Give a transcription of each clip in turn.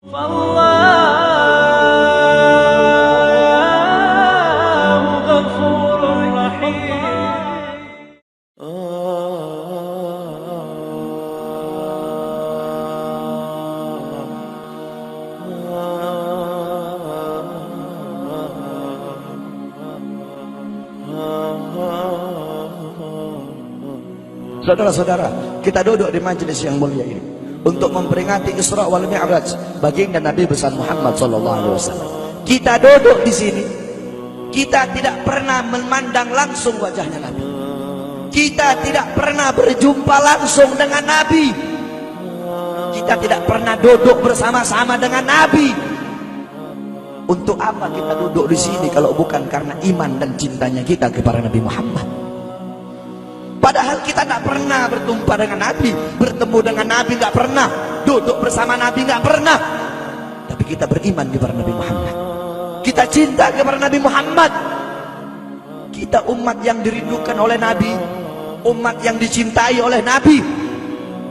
Fallahu ghafurur rahim. Saudara-saudara, kita duduk di majelis yang mulia ini untuk memperingati Isra wal Mi'raj baginda Nabi besar Muhammad SAW. Kita duduk di sini, kita tidak pernah memandang langsung wajahnya Nabi. Kita tidak pernah berjumpa langsung dengan Nabi. Kita tidak pernah duduk bersama-sama dengan Nabi. Untuk apa kita duduk di sini kalau bukan karena iman dan cintanya kita kepada Nabi Muhammad? Padahal kita tidak pernah berjumpa dengan Nabi, bertemu dengan Nabi tidak pernah, duduk bersama Nabi tidak pernah. Tapi kita beriman kepada Nabi Muhammad. Kita cinta kepada Nabi Muhammad. Kita umat yang dirindukan oleh Nabi, umat yang dicintai oleh Nabi.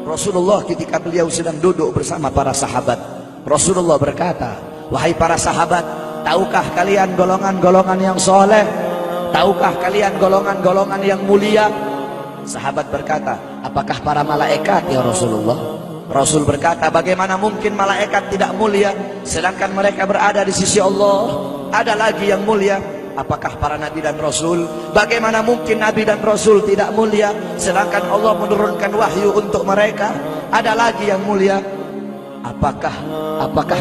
Rasulullah ketika beliau sedang duduk bersama para sahabat, Rasulullah berkata, "Wahai para sahabat, tahukah kalian golongan-golongan yang soleh? Tahukah kalian golongan-golongan yang mulia?" Sahabat berkata, "Apakah para malaikat ya Rasulullah?" Rasul berkata, "Bagaimana mungkin malaikat tidak mulia sedangkan mereka berada di sisi Allah? Ada lagi yang mulia. Apakah para nabi dan rasul? Bagaimana mungkin nabi dan rasul tidak mulia sedangkan Allah menurunkan wahyu untuk mereka? Ada lagi yang mulia. Apakah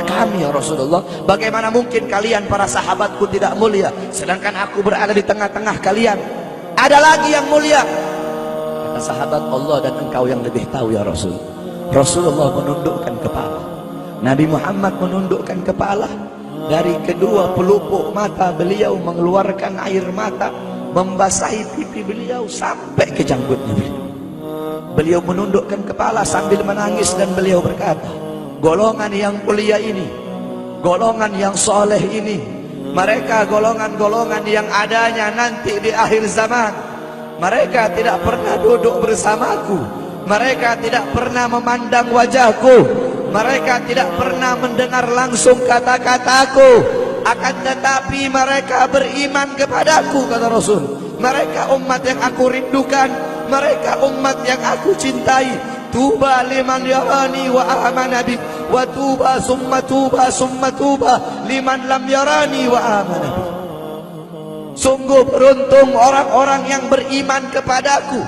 kami ya Rasulullah? Bagaimana mungkin kalian para sahabatku tidak mulia sedangkan aku berada di tengah-tengah kalian? Ada lagi yang mulia." Kata sahabat, "Allah dan engkau yang lebih tahu ya Rasul." Rasulullah menundukkan kepala, Nabi Muhammad menundukkan kepala. Dari kedua pelupuk mata beliau mengeluarkan air mata, membasahi pipi beliau sampai ke janggutnya beliau. Beliau menundukkan kepala sambil menangis dan beliau berkata, "Golongan yang mulia ini, golongan yang soleh ini, mereka golongan-golongan yang adanya nanti di akhir zaman. Mereka tidak pernah duduk bersamaku, mereka tidak pernah memandang wajahku, mereka tidak pernah mendengar langsung kata-kataku, akan tetapi mereka beriman kepadaku," kata Rasul. "Mereka umat yang aku rindukan, mereka umat yang aku cintai. Tuba liman yarani wa amana bi, wa tuba summa tuba liman lam yarani wa amana bi." Sungguh beruntung orang-orang yang beriman kepadaku,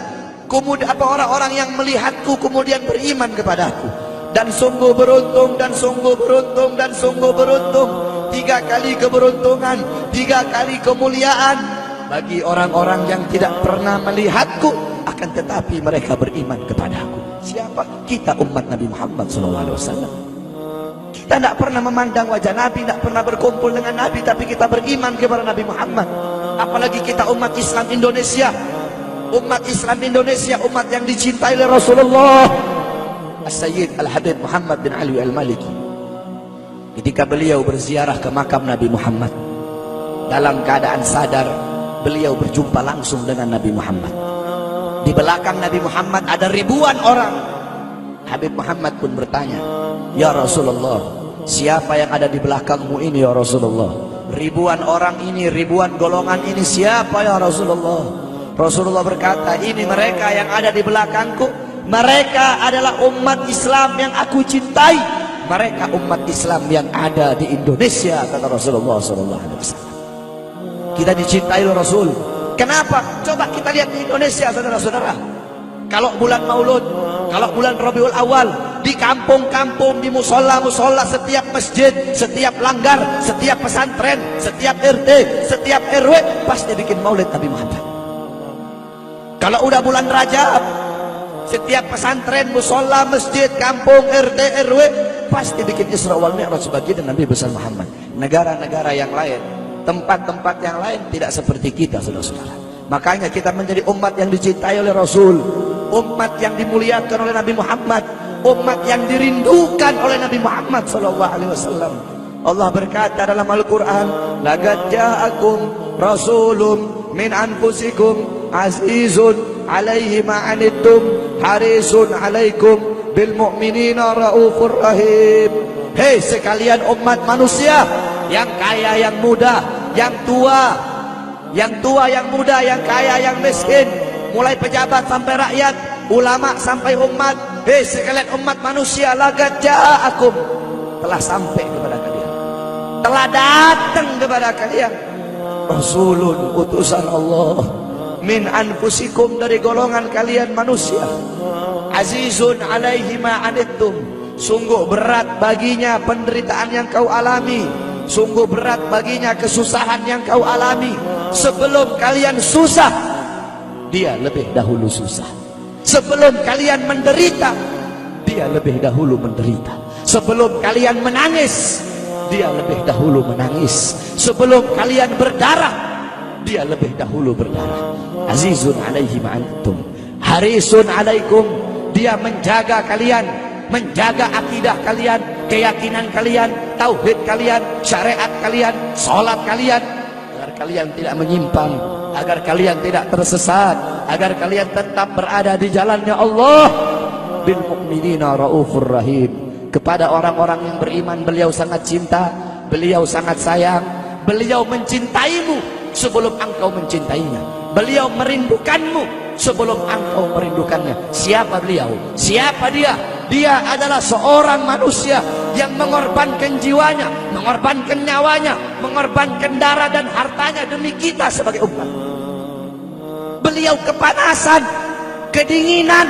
kemudian orang-orang yang melihatku kemudian beriman kepadaku. Dan sungguh beruntung, dan sungguh beruntung, dan sungguh beruntung. 3 kali keberuntungan, 3 kali kemuliaan bagi orang-orang yang tidak pernah melihatku akan tetapi mereka beriman kepadaku. Siapa? Kita umat Nabi Muhammad SAW. Kita tidak pernah memandang wajah Nabi, tidak pernah berkumpul dengan Nabi, tapi kita beriman kepada Nabi Muhammad. Apalagi kita umat Islam Indonesia. Umat Islam Indonesia, umat yang dicintai oleh Rasulullah As-Sayyid Al-Habib Muhammad bin Ali Al-Maliki. Ketika beliau berziarah ke makam Nabi Muhammad, dalam keadaan sadar beliau berjumpa langsung dengan Nabi Muhammad. Di belakang Nabi Muhammad ada ribuan orang. Habib Muhammad pun bertanya, "Ya Rasulullah, siapa yang ada di belakangmu ini ya Rasulullah? Ribuan orang ini, ribuan golongan ini siapa ya Rasulullah?" Rasulullah berkata, "Ini mereka yang ada di belakangku. Mereka adalah umat Islam yang aku cintai. Mereka umat Islam yang ada di Indonesia," kata Rasulullah SAW. Kita dicintai oleh Rasul. Kenapa? Coba kita lihat di Indonesia, saudara-saudara. Kalau bulan Maulud, kalau bulan Rabiul Awal, di kampung-kampung, di musola-musola, setiap masjid, setiap langgar, setiap pesantren, setiap RT, setiap RW pasti bikin maulid Nabi Muhammad. Kalau udah bulan Rajab, setiap pesantren, musola, masjid, kampung, RT, RW pasti bikin Isra wal Mi'raj sebagai Nabi besar Muhammad. Negara-negara yang lain, tempat-tempat yang lain tidak seperti kita, saudara-saudara. Makanya kita menjadi umat yang dicintai oleh Rasul, umat yang dimuliakan oleh Nabi Muhammad, umat yang dirindukan oleh Nabi Muhammad SAW. Allah berkata dalam Al-Quran, "Laqad ja'akum rasulun min anfusikum azizun alaihi ma'anittum harisun alaikum bil mu'minina raufur rahim." Hei sekalian umat manusia, yang kaya, yang muda, yang tua, yang muda, yang kaya, yang miskin, mulai pejabat sampai rakyat, ulama sampai umat. Hei sekalian umat manusia, laqad ja'akum, telah sampai kepada kalian, telah datang kepada kalian rasulun, utusan Allah, min anfusikum, dari golongan kalian manusia, azizun alaihi ma anittum, sungguh berat baginya penderitaan yang kau alami, sungguh berat baginya kesusahan yang kau alami. Sebelum kalian susah, dia lebih dahulu susah. Sebelum kalian menderita, dia lebih dahulu menderita. Sebelum kalian menangis, dia lebih dahulu menangis. Sebelum kalian berdarah, dia lebih dahulu berdarah. Azizun alaihi ma antum, harisun alaikum, dia menjaga kalian, menjaga akidah kalian, keyakinan kalian, tauhid kalian, syariat kalian, salat kalian, agar kalian tidak menyimpang, agar kalian tidak tersesat, agar kalian tetap berada di jalannya Allah. Bil mu'minina raufur rahim, kepada orang-orang yang beriman beliau sangat cinta, beliau sangat sayang, beliau mencintaimu sebelum engkau mencintainya, beliau merindukanmu sebelum engkau merindukannya. Siapa beliau? Siapa dia? Dia adalah seorang manusia yang mengorbankan jiwanya, mengorbankan nyawanya, mengorbankan darah dan hartanya demi kita sebagai umat. Beliau kepanasan, kedinginan,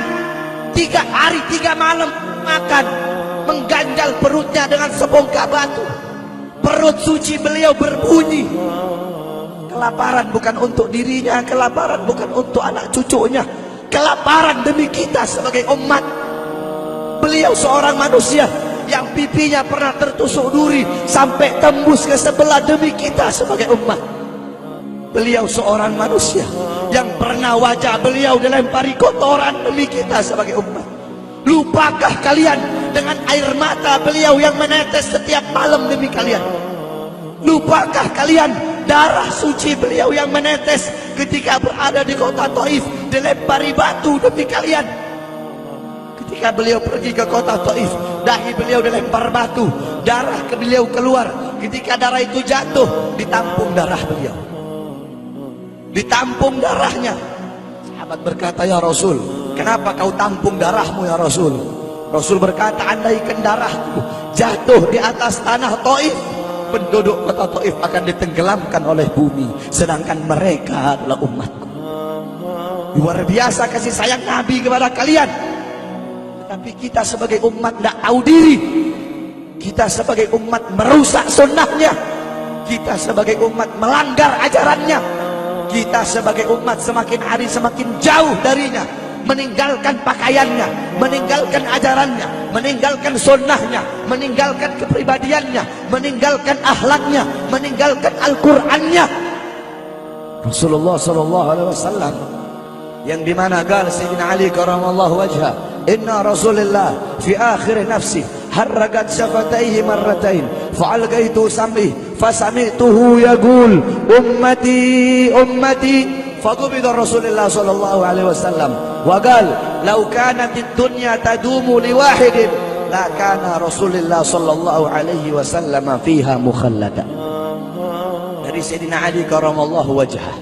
3 hari 3 malam makan, mengganjal perutnya dengan sebongkah batu. Perut suci beliau berbunyi. Kelaparan bukan untuk dirinya, kelaparan bukan untuk anak cucunya, kelaparan demi kita sebagai umat. Beliau seorang manusia yang pipinya pernah tertusuk duri sampai tembus ke sebelah demi kita sebagai umat. Beliau seorang manusia yang pernah wajah beliau dilempari kotoran demi kita sebagai umat. Lupakah kalian dengan air mata beliau yang menetes setiap malam demi kalian? Lupakah kalian darah suci beliau yang menetes ketika berada di kota Taif, dilempari batu demi kalian? Ketika beliau pergi ke kota Taif, dahi beliau dilempar batu, darah ke beliau keluar. Ketika darah itu jatuh, ditampung darah beliau, ditampung darahnya. Sahabat berkata, ya Rasul, kenapa kau tampung darahmu ya Rasul? Rasul berkata, andaikan darahku jatuh di atas tanah Taif, penduduk kota Taif akan ditenggelamkan oleh bumi, sedangkan mereka adalah umatku. Luar biasa kasih sayang Nabi kepada kalian. Tapi kita sebagai umat tidak tahu diri. Kita sebagai umat merusak sunnahnya. Kita sebagai umat melanggar ajarannya. Kita sebagai umat semakin hari semakin jauh darinya, meninggalkan pakaiannya, meninggalkan ajarannya, meninggalkan sunnahnya, meninggalkan kepribadiannya, meninggalkan akhlaknya, meninggalkan Al-Qur'annya. Rasulullah SAW yang dimana gal Sayyidina Ali karamallahu wajhah, inna Rasulullah fi akhir nafsi harragat syafataihi marratain fa'algaitu sam'i fasami'tuhu yaqul ummati ummati faqubida Rasulullah sallallahu alaihi wasallam wa qala law kanat ad-dunya tadumu li wahidin la kana Rasulullah sallallahu alaihi wasallam fiha mukhallada. Dari Sayyidina Ali karamallahu wajhah,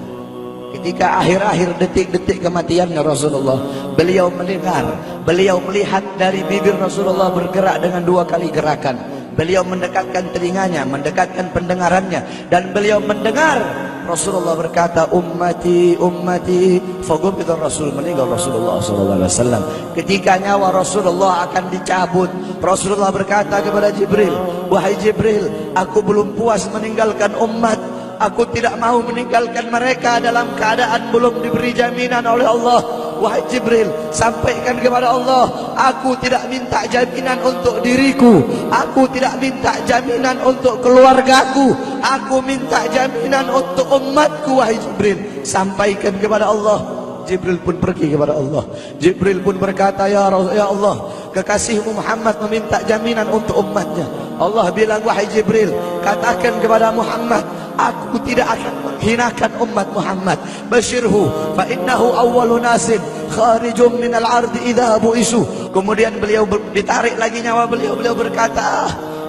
ketika akhir-akhir detik-detik kematiannya Rasulullah, beliau mendengar, beliau melihat dari bibir Rasulullah bergerak dengan 2 kali gerakan. Beliau mendekatkan telinganya, mendekatkan pendengarannya, dan beliau mendengar Rasulullah berkata, ummati, ummati. Faqubida Rasul, meninggal Rasulullah SAW. Ketika nyawa Rasulullah akan dicabut, Rasulullah berkata kepada Jibril, wahai Jibril, aku belum puas meninggalkan umat. Aku tidak mau meninggalkan mereka dalam keadaan belum diberi jaminan oleh Allah. Wahai Jibril, sampaikan kepada Allah, aku tidak minta jaminan untuk diriku, aku tidak minta jaminan untuk keluargaku, aku minta jaminan untuk umatku. Wahai Jibril, sampaikan kepada Allah. Jibril pun pergi kepada Allah. Jibril pun berkata, ya Allah, kekasihmu Muhammad meminta jaminan untuk umatnya. Allah bilang, wahai Jibril, katakan kepada Muhammad, aku tidak akan menghinakan umat Muhammad. Basyirhu fa innahu awwalu nasin kharijum minal ardi idza bu'isu. Kemudian beliau ditarik lagi nyawa beliau, beliau berkata,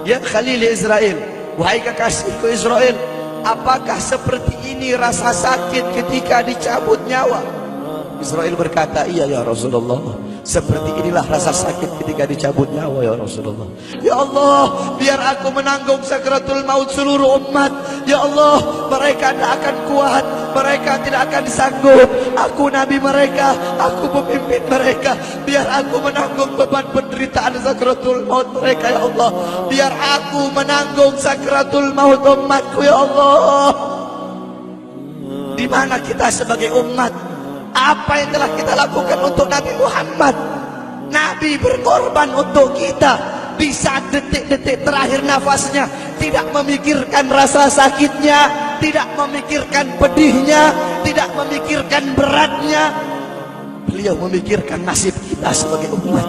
Ya Khalil Israel, wahai kekasihku Israel, apakah seperti ini rasa sakit ketika dicabut nyawa? Israel berkata, iya ya Rasulullah, seperti inilah rasa sakit ketika dicabut nyawa ya Rasulullah. Ya Allah, biar aku menanggung sakratul maut seluruh umat. Ya Allah, mereka tidak akan kuat, mereka tidak akan sanggup. Aku nabi mereka, aku pemimpin mereka. Biar aku menanggung beban penderitaan sakratul maut mereka ya Allah. Biar aku menanggung sakratul maut umatku ya Allah. Di mana kita sebagai umat? Apa yang telah kita lakukan untuk Nabi Muhammad? Nabi berkorban untuk kita. Di saat detik-detik terakhir nafasnya, tidak memikirkan rasa sakitnya, tidak memikirkan pedihnya, tidak memikirkan beratnya. Beliau memikirkan nasib kita sebagai umat.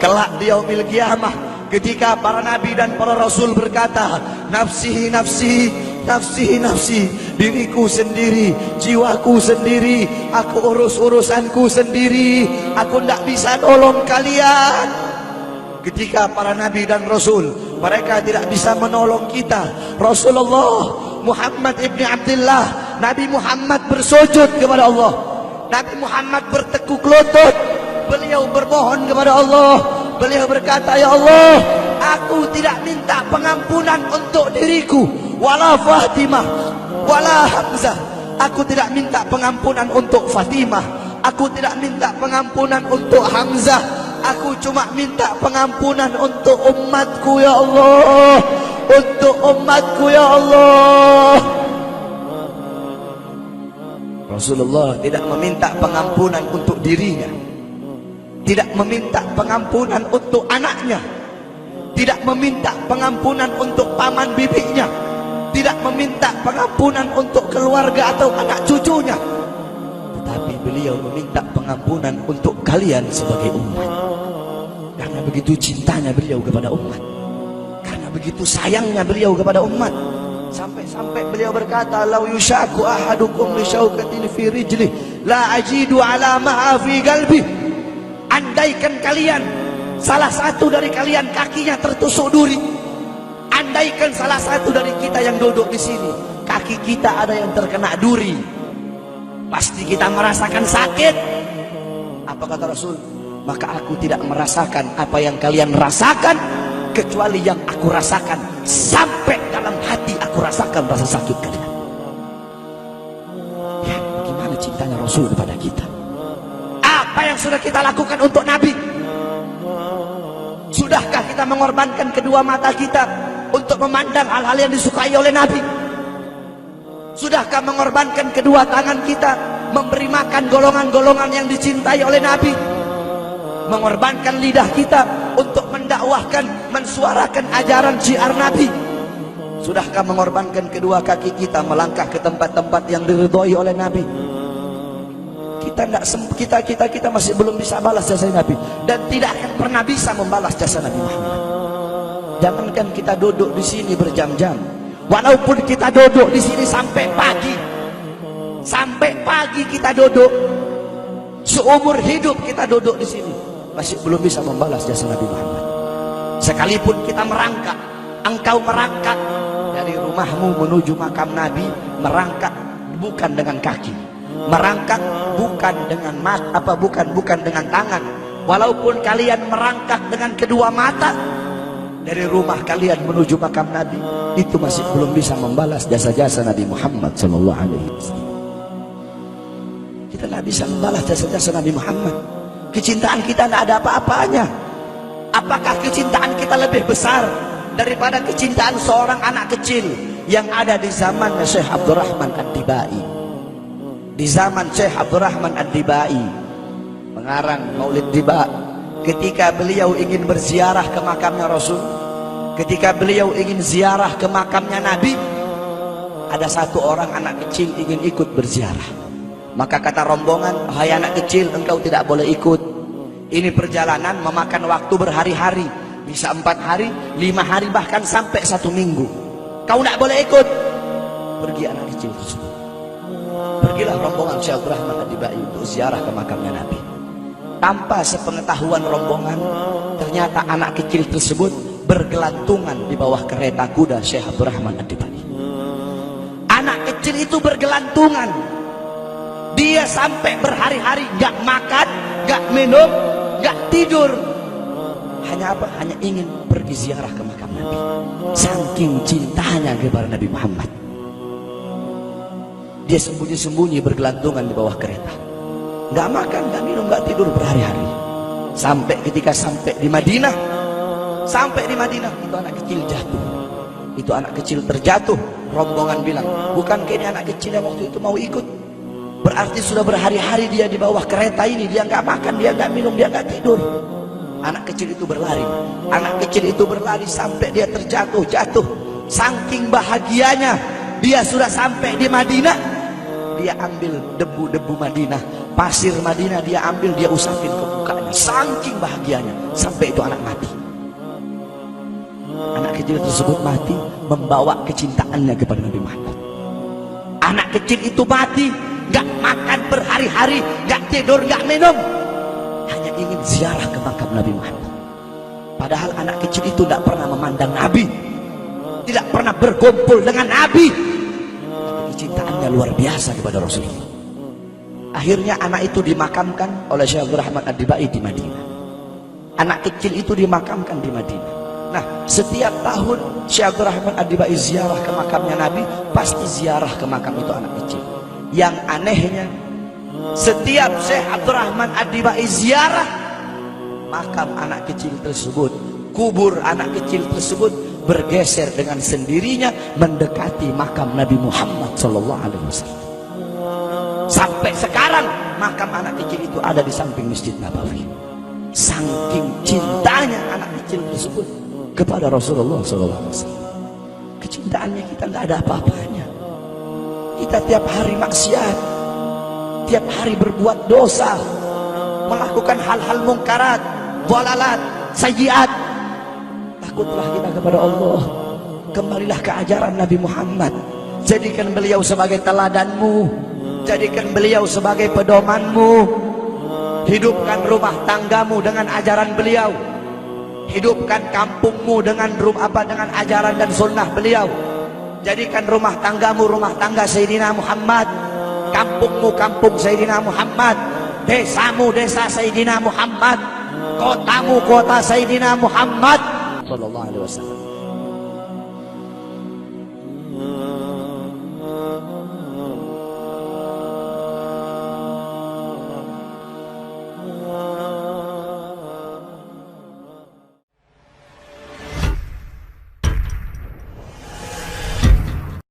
Kelak di yaumil qiyamah, ketika para nabi dan para rasul berkata, nafsi nafsi, nafsi nafsi, diriku sendiri, jiwaku sendiri, aku urus urusanku sendiri, aku tidak bisa tolong kalian. Ketika para nabi dan rasul, mereka tidak bisa menolong kita. Rasulullah Muhammad ibni Abdullah, Nabi Muhammad bersujud kepada Allah, Nabi Muhammad bertekuk lutut, beliau bermohon kepada Allah. Beliau berkata, ya Allah, aku tidak minta pengampunan untuk diriku, wala Fatimah, wala Hamzah. Aku tidak minta pengampunan untuk Fatimah, aku tidak minta pengampunan untuk Hamzah. Aku cuma minta pengampunan untuk umatku ya Allah, untuk umatku ya Allah. Rasulullah tidak meminta pengampunan untuk dirinya, tidak meminta pengampunan untuk anaknya, tidak meminta pengampunan untuk paman bibinya, tidak meminta pengampunan untuk keluarga atau anak cucunya, tetapi beliau meminta pengampunan untuk kalian sebagai umat. Karena begitu cintanya beliau kepada umat, karena begitu sayangnya beliau kepada umat, sampai-sampai beliau berkata, lau yushaku ahadukum li syaukatin fi rijlih la ajidu ala ma'a fi qalbi. Andaikan kalian, salah satu dari kalian kakinya tertusuk duri, andaikan salah satu dari kita yang duduk di sini kaki kita ada yang terkena duri, pasti kita merasakan sakit. Apa kata Rasul? Maka aku tidak merasakan apa yang kalian rasakan, kecuali yang aku rasakan, sampai dalam hati aku rasakan rasa sakit kalian. Ya, bagaimana cintanya Rasul kepada kita? Apa yang sudah kita lakukan untuk Nabi? Sudahkah kita mengorbankan kedua mata kita untuk memandang hal-hal yang disukai oleh Nabi? Sudahkah mengorbankan kedua tangan kita memberi makan golongan-golongan yang dicintai oleh Nabi? Mengorbankan lidah kita untuk mendakwahkan, mensuarakan ajaran syiar Nabi? Sudahkah mengorbankan kedua kaki kita melangkah ke tempat-tempat yang diridhoi oleh Nabi? Kita masih belum bisa balas jasa Nabi, dan tidak akan pernah bisa membalas jasa Nabi Muhammad. Jangankan kita duduk di sini berjam-jam, walaupun kita duduk di sini sampai pagi kita duduk, seumur hidup kita duduk di sini, masih belum bisa membalas jasa Nabi Muhammad. Sekalipun kita merangkak, engkau merangkak dari rumahmu menuju makam Nabi, merangkak bukan dengan kaki, merangkak bukan dengan bukan dengan tangan. Walaupun kalian merangkak dengan kedua mata dari rumah kalian menuju makam Nabi, itu masih belum bisa membalas jasa-jasa Nabi Muhammad sallallahu alaihi wasallam. Kita tidak bisa membalas jasa-jasa Nabi Muhammad. Kecintaan kita tidak ada apa-apanya. Apakah kecintaan kita lebih besar daripada kecintaan seorang anak kecil yang ada di zaman Syekh Abdurrahman Ad-Dibai? Di zaman Syekh Abdurrahman Ad-Dibai, pengarang Maulid Diba, ketika beliau ingin berziarah ke makamnya Rasul, ketika beliau ingin ziarah ke makamnya Nabi, ada satu orang anak kecil ingin ikut berziarah. Maka kata rombongan, hai anak kecil, engkau tidak boleh ikut. Ini perjalanan memakan waktu berhari-hari, bisa 4 hari, 5 hari, bahkan sampai 1 minggu. Kau tidak boleh ikut. Pergi anak kecil tersebut. Pergilah rombongan Syekh Abdurrahman Ad-Dibai untuk ziarah ke makamnya Nabi. Tanpa sepengetahuan rombongan, ternyata anak kecil tersebut bergelantungan di bawah kereta kuda Syekh Abdurrahman Ad-Dibai. Anak kecil itu bergelantungan. Dia sampai berhari-hari gak makan, gak minum, gak tidur. Hanya apa? Hanya ingin pergi ziarah ke makam Nabi. Saking cintanya kepada Nabi Muhammad. Dia sembunyi-sembunyi bergelantungan di bawah kereta. Gak makan, gak minum, gak tidur berhari-hari. Sampai ketika sampai di Madinah, itu anak kecil jatuh. Itu anak kecil terjatuh. Rombongan bilang, bukan ini anak kecil yang waktu itu mau ikut? Berarti sudah berhari-hari dia di bawah kereta ini. Dia nggak makan, dia nggak minum, dia nggak tidur. Anak kecil itu berlari. Anak kecil itu berlari sampai dia terjatuh. Saking bahagianya, dia sudah sampai di Madinah. Dia ambil debu-debu Madinah, pasir Madinah, dia ambil, dia usapin ke mukanya. Saking bahagianya, sampai itu anak mati. Anak kecil tersebut mati membawa kecintaannya kepada Nabi Muhammad. Anak kecil itu mati, gak makan berhari-hari, gak tidur, gak minum, hanya ingin ziarah ke makam Nabi Muhammad. Padahal anak kecil itu tidak pernah memandang Nabi, tidak pernah berkumpul dengan Nabi, tapi kecintaannya luar biasa kepada Rasulullah. Akhirnya anak itu dimakamkan oleh Syekh Abdurrahman Ad-Dibai di Madinah. Anak kecil itu dimakamkan di Madinah. Nah, setiap tahun Syekh Abdurrahman Ad-Dibai ziarah ke makamnya Nabi, pasti ziarah ke makam itu anak kecil. Yang anehnya, setiap Syekh Abdurrahman Ad-Dibai ziarah makam anak kecil tersebut, kubur anak kecil tersebut bergeser dengan sendirinya mendekati makam Nabi Muhammad SAW. Sampai sekarang makam anak kecil itu ada di samping Masjid Nabawi. Saking cintanya anak kecil tersebut kepada Rasulullah SAW. Kecintaannya kita nggak ada apa-apanya. Kita tiap hari maksiat, tiap hari berbuat dosa, melakukan hal-hal mungkarat, dhalalat, sayyiat. Takutlah kita kepada Allah. Kembalilah ke ajaran Nabi Muhammad. Jadikan beliau sebagai teladanmu, jadikan beliau sebagai pedomanmu. Hidupkan rumah tanggamu dengan ajaran beliau. Hidupkan kampungmu dengan dengan ajaran dan sunnah beliau. Jadikan rumah tanggamu rumah tangga Sayyidina Muhammad, kampungmu kampung Sayyidina Muhammad, desamu desa Sayyidina Muhammad, kotamu kota Sayyidina Muhammad sallallahu alaihi wasallam.